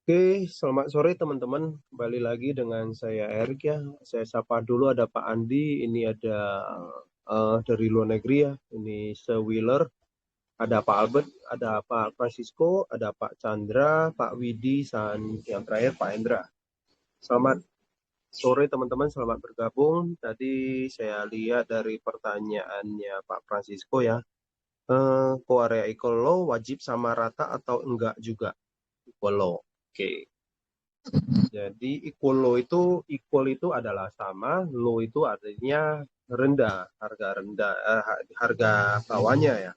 Oke, selamat sore teman-teman. Kembali lagi dengan saya Erik ya. Saya sapa dulu ada Pak Andi, ini ada dari luar negeri ya. Ini Sewheeler, ada Pak Albert, ada Pak Francisco, ada Pak Chandra, Pak Widi, dan yang terakhir Pak Endra. Selamat sore teman-teman, selamat bergabung. Tadi saya lihat dari pertanyaannya Pak Francisco ya. Korea Equal Law wajib sama rata atau enggak juga? Equal Law. Oke. Jadi equal itu adalah sama, low itu artinya rendah, harga rendah, harga bawahnya ya.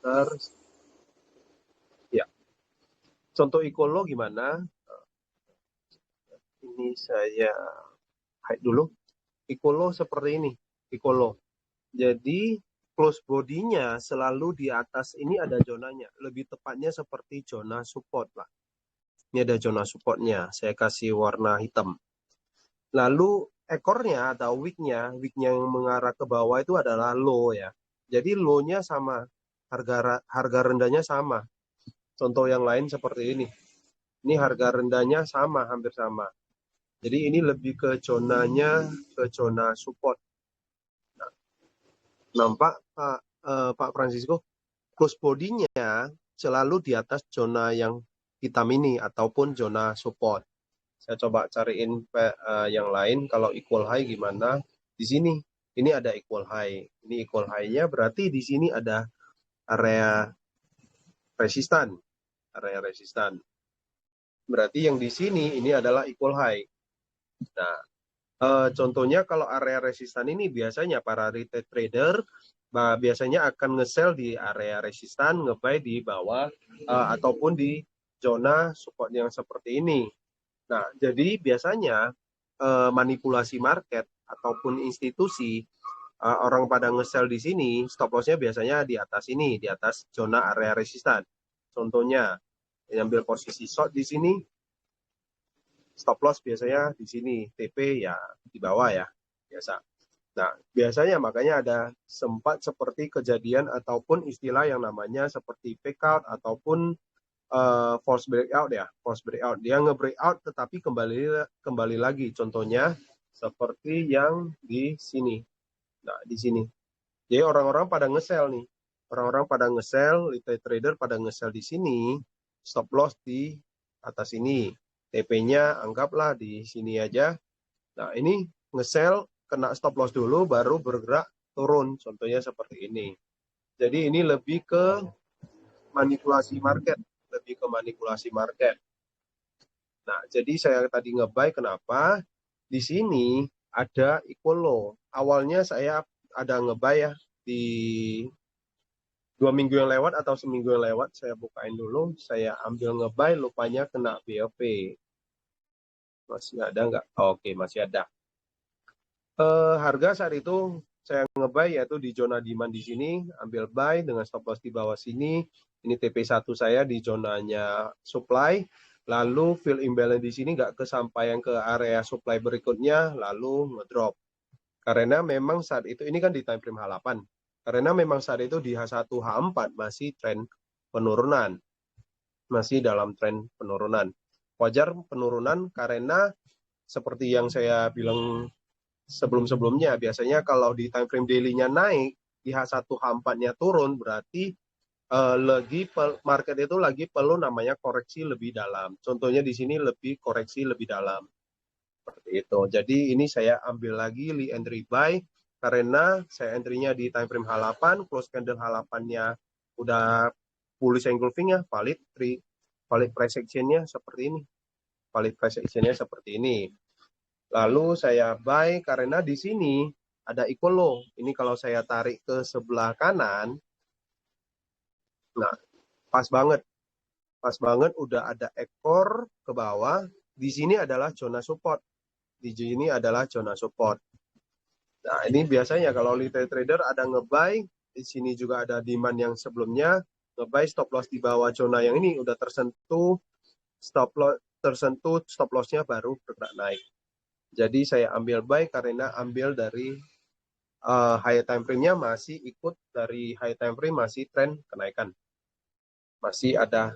Terus ya, contoh equal low gimana? Ini saya hide dulu. Equal low seperti ini, equal low. Jadi close bodinya selalu di atas ini ada zonanya. Lebih tepatnya seperti zona support lah. Ini ada zona supportnya. Saya kasih warna hitam. Lalu ekornya atau wignya yang mengarah ke bawah itu adalah low ya. Jadi low-nya sama, harga rendahnya sama. Contoh yang lain seperti ini. Ini harga rendahnya sama, hampir sama. Jadi ini lebih ke zonanya, ke zona support. Nah, nampak Pak Francisco, close body-nya selalu di atas zona yang hitam ini ataupun zona support. Saya coba cariin yang lain. Kalau equal high gimana? Di sini, ini ada equal high. Ini equal high-nya berarti di sini ada area resistan. Area resistan. Berarti yang di sini ini adalah equal high. Nah, contohnya kalau area resistan ini biasanya para retail trader biasanya akan nge-sell di area resistan, nge-buy di bawah ataupun di zona support yang seperti ini. Nah, jadi biasanya manipulasi market ataupun institusi orang pada nge-sell di sini, stop loss-nya biasanya di atas ini, di atas zona area resistan. Contohnya, ambil posisi short di sini, stop loss biasanya di sini, TP ya di bawah ya, biasa. Nah, biasanya makanya ada sempat seperti kejadian ataupun istilah yang namanya seperti fake out ataupun force breakout ya, force breakout. Dia nge-breakout tetapi kembali lagi. Contohnya seperti yang di sini. Nah, di sini. Jadi orang-orang pada nge-sell nih. Orang-orang pada nge-sell, retail trader pada nge-sell di sini, stop loss di atas ini. TP-nya anggaplah di sini aja. Nah, ini nge-sell kena stop loss dulu baru bergerak turun. Contohnya seperti ini. Jadi ini lebih ke manipulasi market, lebih ke manipulasi market. Nah, jadi saya tadi nge-buy kenapa? Di sini ada equal low. Awalnya saya ada nge-buy ya di 2 minggu yang lewat atau seminggu yang lewat. Saya bukain dulu, saya ambil nge-buy, lupanya kena BOP. Masih ada nggak? Oke, masih ada. Harga saat itu saya nge-buy yaitu di zona demand di sini, ambil buy dengan stop loss di bawah sini. Ini TP1 saya di zonanya supply. Lalu fill imbalance di sini nggak kesampaian ke area supply berikutnya, lalu ngedrop. Karena memang saat itu, ini kan di time frame H8. Karena memang saat itu di H1, H4 masih tren penurunan. Masih dalam tren penurunan. Wajar penurunan karena seperti yang saya bilang sebelum-sebelumnya, biasanya kalau di time frame daily-nya naik, di H1 H4-nya turun, berarti market itu lagi perlu namanya koreksi lebih dalam. Contohnya di sini lebih koreksi lebih dalam. Seperti itu. Jadi ini saya ambil lagi entry buy karena saya entry-nya di time frame H8, close candle H8-nya udah bullish engulfing ya, valid price action-nya seperti ini. Valid price action-nya seperti ini. Lalu saya buy karena di sini ada equal low. Ini kalau saya tarik ke sebelah kanan, nah pas banget. Pas banget udah ada ekor ke bawah. Di sini adalah zona support. Di sini adalah zona support. Nah ini biasanya kalau retail trader ada nge-buy, di sini juga ada demand yang sebelumnya, nge-buy stop loss di bawah zona yang ini udah tersentuh, stop loss-nya baru bergerak naik. Jadi saya ambil buy karena ambil dari high time frame-nya masih ikut dari high time frame masih tren kenaikan. Masih ada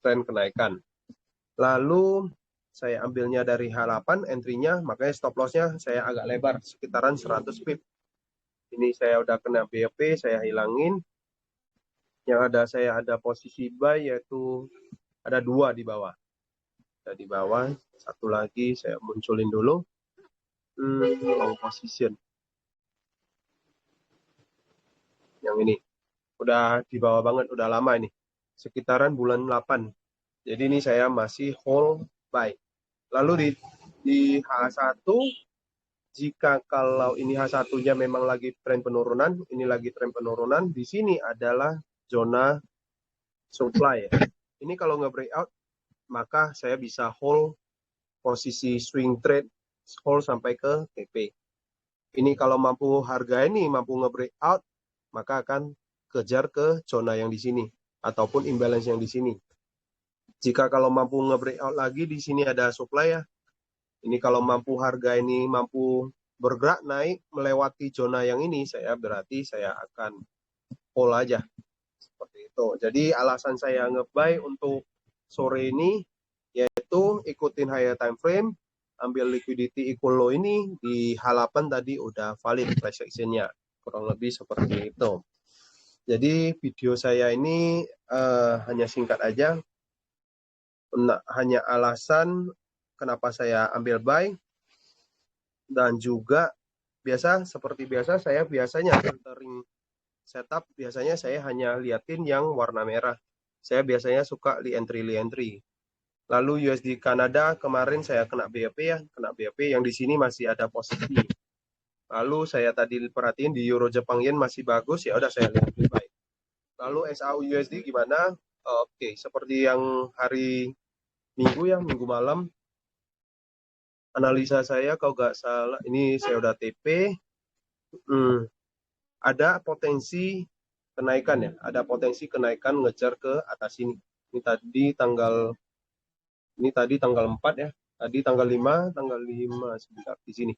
tren kenaikan. Lalu saya ambilnya dari H8 entry-nya, makanya stop loss-nya saya agak lebar, sekitaran 100 pip. Ini saya udah kena BOP, saya hilangin. Yang ada saya ada posisi buy, yaitu ada 2 di bawah. Ada di bawah, satu lagi saya munculin dulu. Long position. Yang ini. Udah di bawah banget, udah lama ini. Sekitaran bulan 8. Jadi ini saya masih hold buy. Lalu di H1, jika kalau ini H1-nya memang lagi tren penurunan, ini lagi tren penurunan, di sini adalah zona supply. Ini kalau nggak breakout, maka saya bisa hold posisi swing trade, hold sampai ke TP. Ini kalau mampu harga ini mampu nge-breakout, maka akan kejar ke zona yang di sini ataupun imbalance yang di sini. Jika kalau mampu nge-breakout lagi, di sini ada supply ya. Ini kalau mampu harga ini mampu bergerak naik melewati zona yang ini, berarti saya akan hold aja. Seperti itu. Jadi alasan saya nge-buy untuk sore ini yaitu ikutin higher time frame, ambil liquidity equal low ini di H8 tadi udah valid price action-nya. Kurang lebih seperti itu. Jadi video saya ini hanya singkat aja. Hanya alasan kenapa saya ambil buy, dan juga seperti biasa saya biasanya filtering setup, biasanya saya hanya liatin yang warna merah. Saya biasanya suka li entry. Lalu USD Kanada kemarin saya kena BOP ya, yang di sini masih ada posisi. Lalu saya tadi perhatiin di Euro Jepang Yen masih bagus, ya udah saya lihat lebih baik. Lalu SAU USD gimana? Oke, seperti yang hari Minggu ya, Minggu malam, analisa saya kalau nggak salah, ini saya udah TP, ada potensi kenaikan ya, ada potensi kenaikan ngejar ke atas ini. Ini tadi tanggal 4 ya, tadi tanggal 5 sebentar di sini.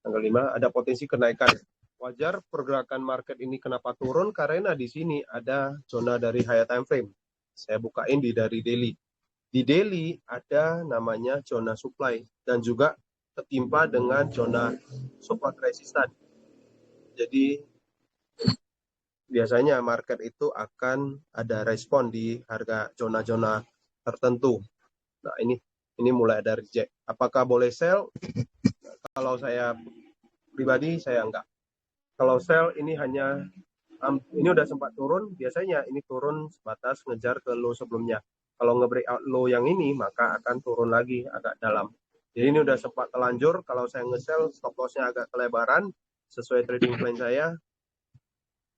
Tanggal 5 ada potensi kenaikan. Wajar pergerakan market ini kenapa turun, karena di sini ada zona dari higher time frame. Saya bukain dari daily. Di daily ada namanya zona supply dan juga ketimpa dengan zona support resistant. Jadi biasanya market itu akan ada respon di harga zona-zona tertentu. Nah, ini mulai ada reject. Apakah boleh sell? Kalau saya pribadi saya enggak. Kalau sell ini ini udah sempat turun, biasanya ini turun sebatas ngejar ke low sebelumnya. Kalau nge-breakout low yang ini, maka akan turun lagi agak dalam. Jadi ini udah sempat telanjur, kalau saya nge-sell, stop loss-nya agak kelebaran, sesuai trading plan saya.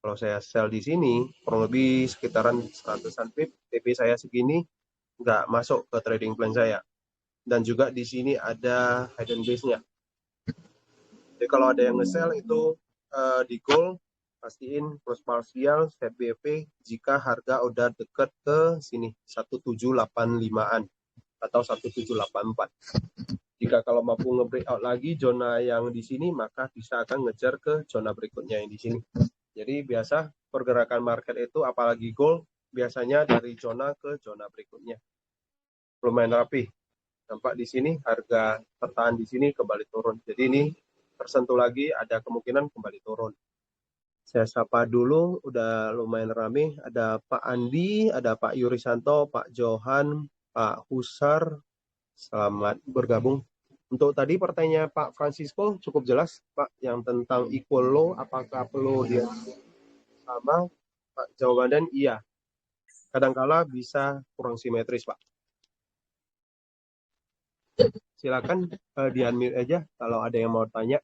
Kalau saya sell di sini, kurang lebih sekitaran 100-an pip, TP saya segini, nggak masuk ke trading plan saya. Dan juga di sini ada hidden base-nya. Jadi kalau ada yang nge-sell itu di gold, pastiin plus parsial set BEP jika harga udah deket ke sini 1785-an atau 1784. Jika kalau mampu nge-breakout lagi zona yang di sini, maka bisa akan ngejar ke zona berikutnya yang di sini. Jadi biasa pergerakan market itu apalagi gold biasanya dari zona ke zona berikutnya. Lumayan rapi. Nampak di sini harga tertahan di sini kembali turun. Jadi ini tersentuh lagi ada kemungkinan kembali turun. Saya sapa dulu, udah lumayan rame. Ada Pak Andi, ada Pak Yurisanto, Pak Johan, Pak Husar. Selamat bergabung. Untuk tadi pertanyaan Pak Francisco cukup jelas, Pak, yang tentang equal low, apakah perlu dia sama? Pak, jawabannya iya. Kadangkala bisa kurang simetris, Pak. Silakan di-unmute aja kalau ada yang mau tanya.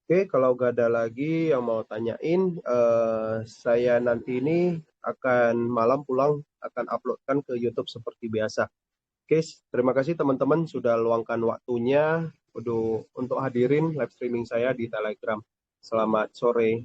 Oke, kalau nggak ada lagi yang mau tanyain, saya nanti ini akan malam pulang akan uploadkan ke YouTube seperti biasa. Oke, terima kasih teman-teman sudah luangkan waktunya untuk hadirin live streaming saya di Telegram. Selamat sore.